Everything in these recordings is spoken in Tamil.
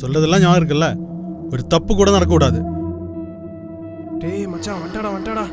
சொல்றதெல்லாம் ஞாபகம் இருக்குல்ல, ஒரு தப்பு கூட நடக்கக்கூடாது. டேய் மச்சான், வந்துட்டாடா வந்துட்டாடா.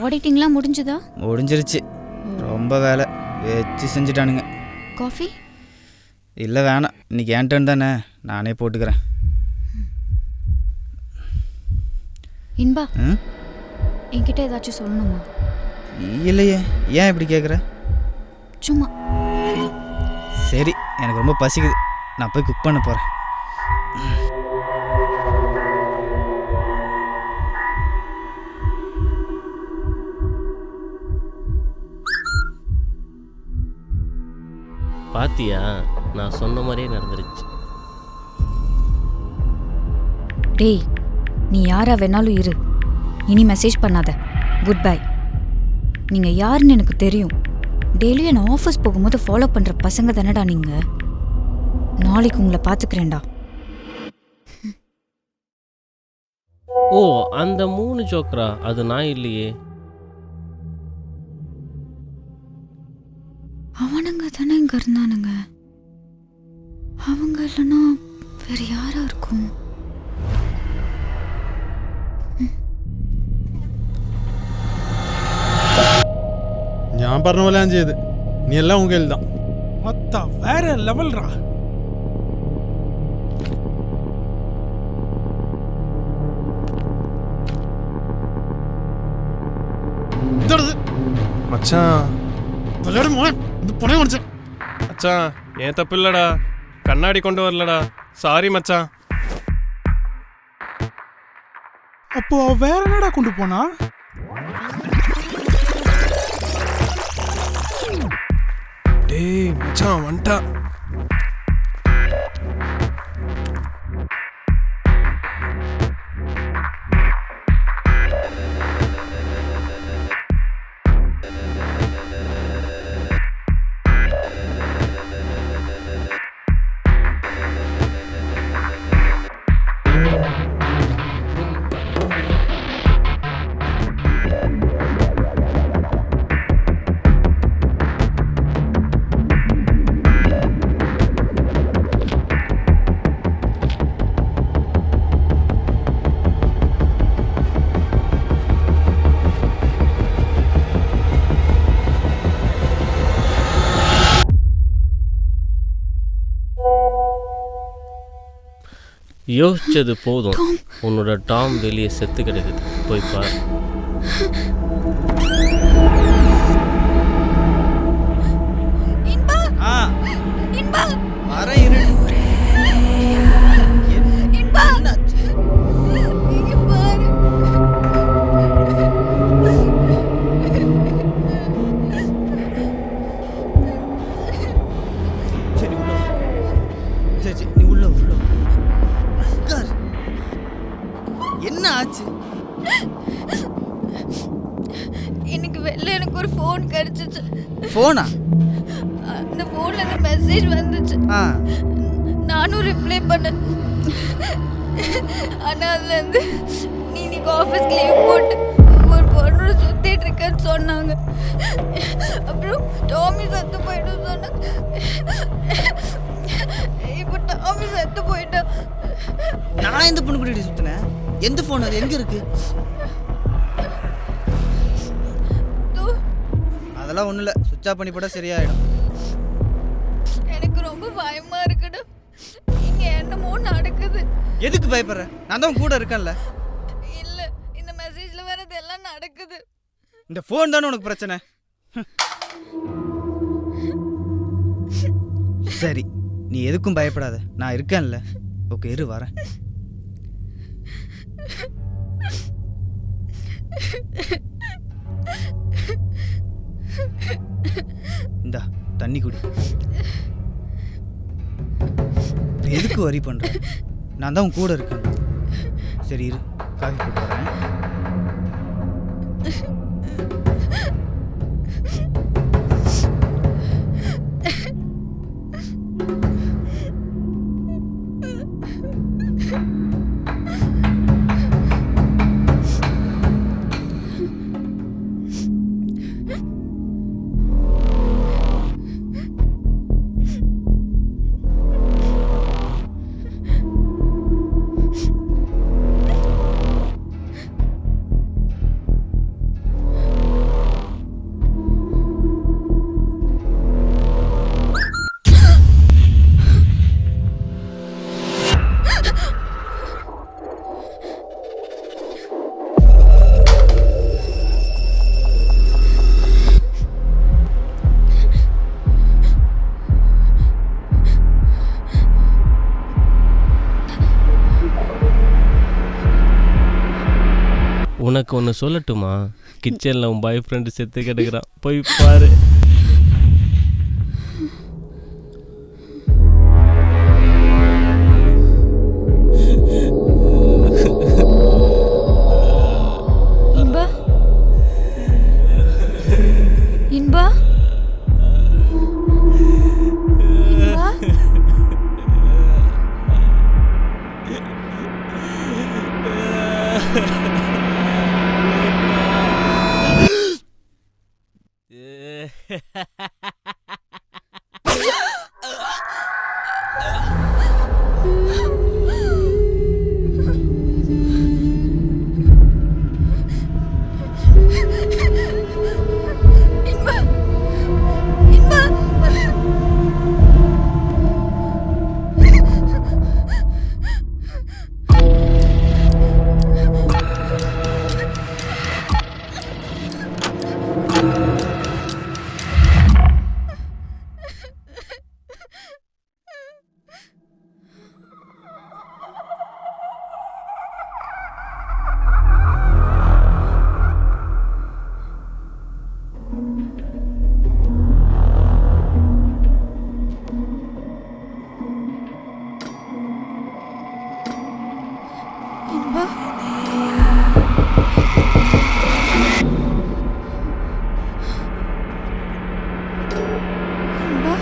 ஆடிட்டிங்லாம் முடிஞ்சுதா? முடிஞ்சிருச்சு. ரொம்ப வேலை வச்சு செஞ்சுட்டானுங்க. காஃபி இல்லை வேணாம், இன்னைக்கு என் டர்ன் தானே, நானே போட்டுக்கிறேன். இன்பா, என்கிட்ட ஏதாச்சும் சொல்லணுமா? இல்லையே, ஏன் இப்படி கேட்குற? சும்மா. சரி, எனக்கு ரொம்ப பசிக்குது, நான் போய் குக் பண்ண போகிறேன். பாத்தியா, நான் சொன்ன மாதிரியே நடந்துருச்சு. டேய், நீ யாரா வேணாலும் இரு, இனி மெசேஜ் பண்ணாத. Good bye. நீங்கள் யாருன்னு எனக்கு தெரியும். டெய்லியும் நான் ஆஃபீஸ் போகும்போது ஃபாலோ பண்ணுற பசங்க தானடா நீங்கள். நாளைக்கு உங்களை பார்த்துக்கிறேன்டா. ஓ, அந்த 3 ஜோக்கரா? அது நான் இல்லையே. அவனுங்க தானே இங்கே இருந்தானுங்க. அவங்க இல்லைன்னா வேற யாரா இருக்கும்? ഞാൻ പറഞ്ഞ പോലെ ഞാൻ ചെയ്ത്. നീ എല്ലാം ഉൻ കയ്യിൽ தான். மொத்த வேற லெவல்ரா. மச்சான் விளையாடு மோனே, இது புனைய முடிச்சேன். மச்சான், ஏன் தப்பு இல்லடா, கண்ணாடி கொண்டு வரலடா, சாரி மச்சான். அப்போ வேற என்னடா கொண்டு போனா? டேய் மச்சான், வந்துட்டா. யோசிச்சது போதும். உன்னோட டாம் வெளியே செத்து கிடக்குது, போய் பார். என்ன ஆச்சு? இன்னைக்கு வெளில எனக்கு ஒரு ஃபோன் கிடைச்சிச்சு. ஃபோனா? அந்த ஃபோன்ல இந்த மெசேஜ் வந்துச்சு. நானும் ரிப்ளை பண்ணேன். ஆனா அதுல இருந்து நீ இன்னைக்கு ஆஃபீஸ்க்கு லீவ் போட்டு ஒரு பொண்ணோட சுத்திட்டு இருக்கேன்னு சொன்னாங்க. அப்புறம் டாமி செத்து போயிட்டு சொன்னாங்க. இப்போ டாமி செத்து போயிட்டா. நான் எந்த பொண்ணு கூட சுத்தினேன்? எந்த ஃபோன் அது? எங்க இருக்கு? அதெல்லாம் ஒண்ணும் இல்ல, சுவிட்ச் ஆஃப் பண்ணி போட சரியாயிடும். எனக்கு ரொம்ப பயமா இருக்குடா. இங்க என்னமோ நடக்குது. எதுக்கு பயப்படுற? நான் தான் கூட இருக்கேன்ல. இல்ல, இந்த மெசேஜ்ல வரது எல்லாம் நடக்குது. இந்த ஃபோன் தானே உனக்கு பிரச்சனை. சரி, நீ எதுக்கும் பயப்படாத, நான் இருக்கேன்ல. ஓகே, இரு வரேன். தண்ணி குடி. இப்ப எதுக்கு வரி பண்ற? நான் தான் உன் கூட இருக்கேன். சரி இரு, காஃபி போட்டு வரேன். உனக்கு ஒன்று சொல்லட்டுமா? கிச்சனில் உன் பாய் ஃப்ரெண்டு செத்து கிடக்குறான், போய் பாரு. இன்பா இன்பா இன்பா இன்பா இன்பா இன்பா இன்பா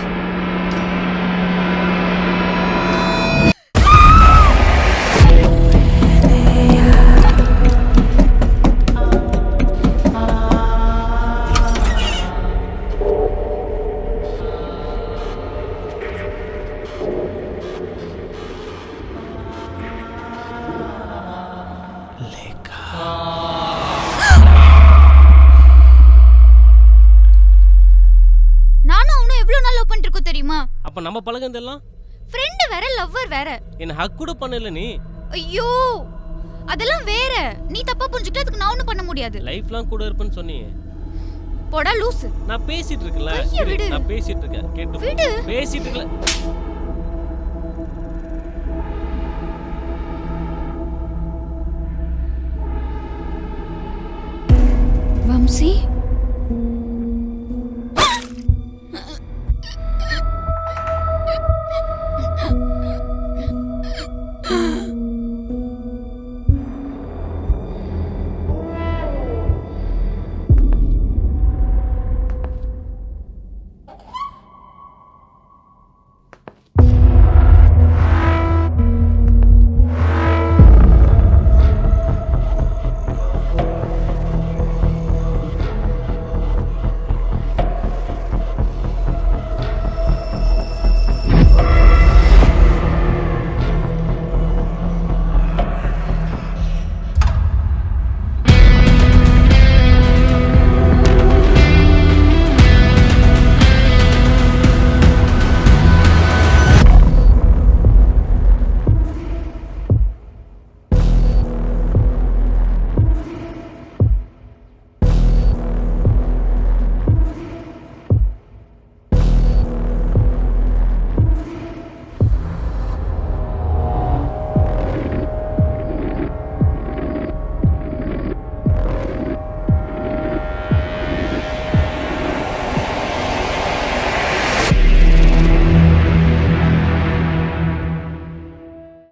நானும் அவனும் எவ்வளவு நாள் லவ் பண்ணிருக்கோம் தெரியுமா? அப்போ நம்ம பழகுனதெல்லாம் ஃப்ரெண்ட் வேற லவ்வர் வேற. என்ன ஹக் கூட பண்ணல நீ. ஐயோ அதெல்லாம் வேற. நீ தப்பா புரிஞ்சுக்கிட்டு அதுக்கு நான் ஒண்ணும் பண்ண முடியாது. லைஃப்லாம் கூட இருப்பேன்னு சொன்னீங்க. போடா லூசு. நான் பேசிட்டு இருக்கல. கையை விடு. நான் பேசிட்டு இருக்கேன், கேட்டு விடு. பேசிட்டு இருக்கல. வம்சி